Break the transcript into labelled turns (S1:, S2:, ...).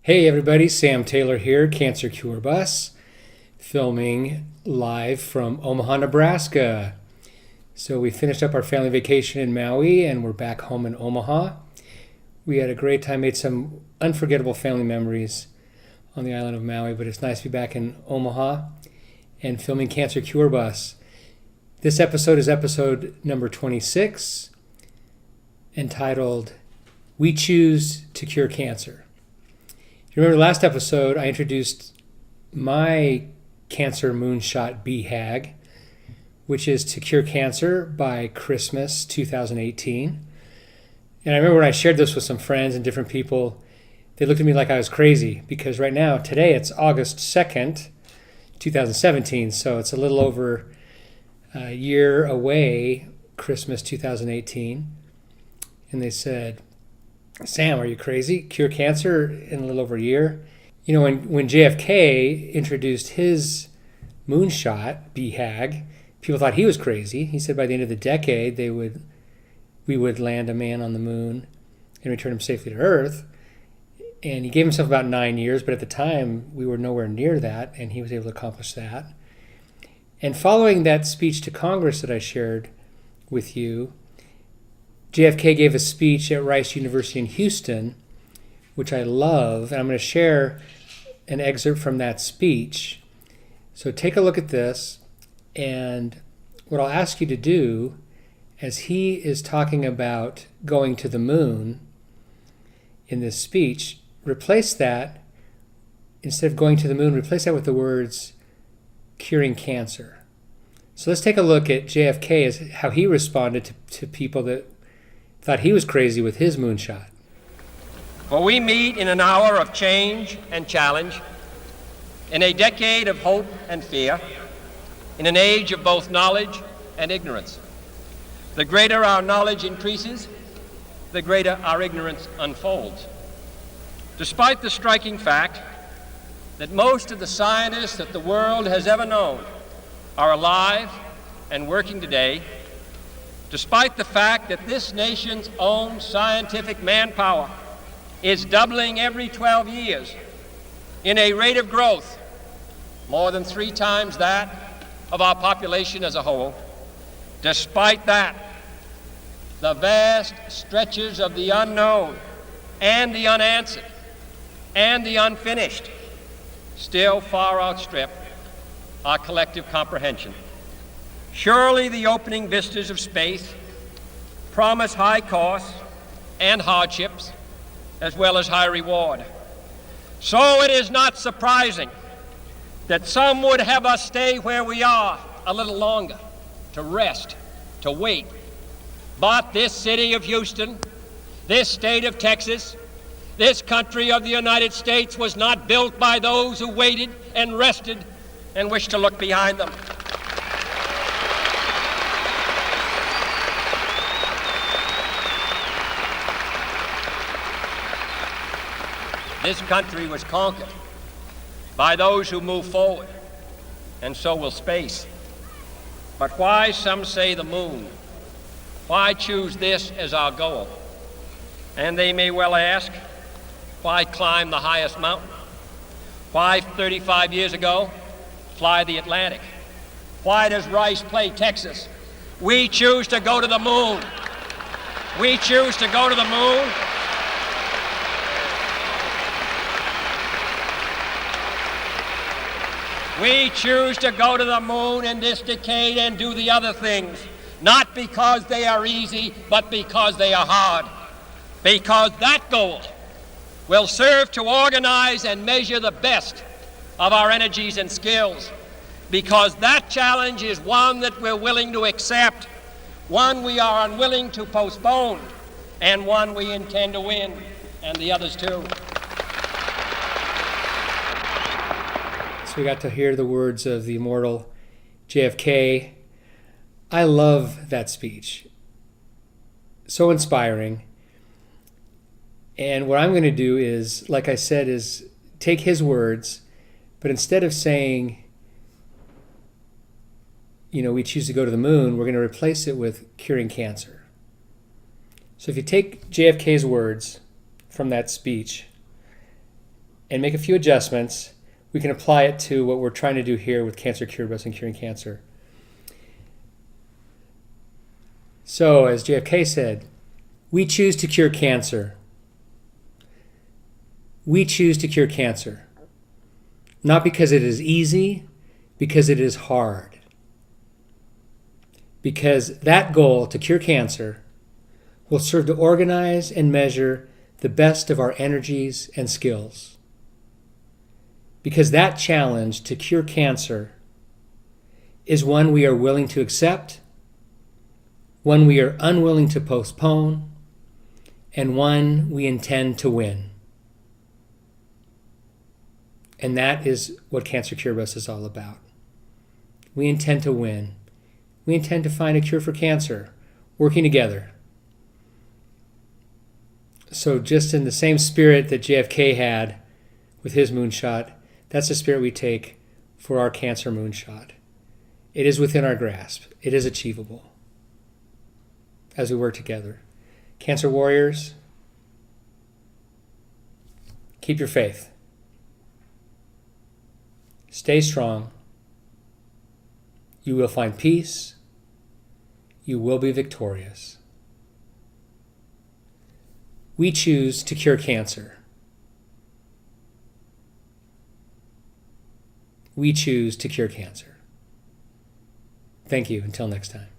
S1: Hey everybody, Sam Taylor here, Cancer Cure Bus, filming live from Omaha, Nebraska. So we finished up our family vacation in Maui and we're back home in Omaha. We had a great time, made some unforgettable family memories on the island of Maui, but it's nice to be back in Omaha and filming Cancer Cure Bus. This episode is episode number 26, entitled, We Choose to Cure Cancer. You remember last episode, I introduced my Cancer Moonshot BHAG, which is to cure cancer by Christmas 2018. And I remember when I shared this with some friends and different people, they looked at me like I was crazy because right now, today, it's August 2nd, 2017. So it's a little over a year away, Christmas 2018. And they said, Sam, are you crazy? Cure cancer in a little over a year? You know, when JFK'a introduced his moonshot BHAG, people thought he was crazy. He said by the end of the decade, we would land a man on the moon and return him safely to Earth. And he gave himself about 9 years, but at the time, we were nowhere near that, and he was able to accomplish that. And following that speech to Congress that I shared with you, JFK gave a speech at Rice University in Houston, which I love, and I'm going to share an excerpt from that speech. So take a look at this, and what I'll ask you to do, as he is talking about going to the moon in this speech, replace that, instead of going to the moon, replace that with the words curing cancer. So let's take a look at JFK, as how he responded to people that thought he was crazy with his moonshot.
S2: For we meet in an hour of change and challenge, in a decade of hope and fear, in an age of both knowledge and ignorance. The greater our knowledge increases, the greater our ignorance unfolds. Despite the striking fact that most of the scientists that the world has ever known are alive and working today, despite the fact that this nation's own scientific manpower is doubling every 12 years in a rate of growth more than 3 times that of our population as a whole, despite that, the vast stretches of the unknown and the unanswered and the unfinished still far outstrip our collective comprehension. Surely the opening vistas of space promise high costs and hardships, as well as high reward. So it is not surprising that some would have us stay where we are a little longer, to rest, to wait. But this city of Houston, this state of Texas, this country of the United States was not built by those who waited and rested and wished to look behind them. This country was conquered by those who move forward, and so will space. But why, some say, the moon? Why choose this as our goal? And they may well ask, why climb the highest mountain? Why, 35 years ago, fly the Atlantic? Why does Rice play Texas? We choose to go to the moon. We choose to go to the moon. We choose to go to the moon in this decade and do the other things, not because they are easy, but because they are hard. Because that goal will serve to organize and measure the best of our energies and skills. Because that challenge is one that we're willing to accept, one we are unwilling to postpone, and one we intend to win, and the others too.
S1: We got to hear the words of the immortal JFK. I love that speech. So inspiring. And what I'm going to do is, like I said, is take his words, but instead of saying, we choose to go to the moon, we're going to replace it with curing cancer. So if you take JFK's words from that speech and make a few adjustments, we can apply it to what we're trying to do here with Cancer Cure Bus and Curing Cancer. So, as JFK said, we choose to cure cancer. We choose to cure cancer. Not because it is easy, because it is hard. Because that goal to cure cancer will serve to organize and measure the best of our energies and skills. Because that challenge to cure cancer is one we are willing to accept, one we are unwilling to postpone, and one we intend to win. And that is what Cancer Cure Bus is all about. We intend to win. We intend to find a cure for cancer, working together. So just in the same spirit that JFK had with his moonshot, that's the spirit we take for our Cancer Moonshot. It is within our grasp. It is achievable as we work together. Cancer warriors, keep your faith. Stay strong. You will find peace. You will be victorious. We choose to cure cancer. We choose to cure cancer. Thank you. Until next time.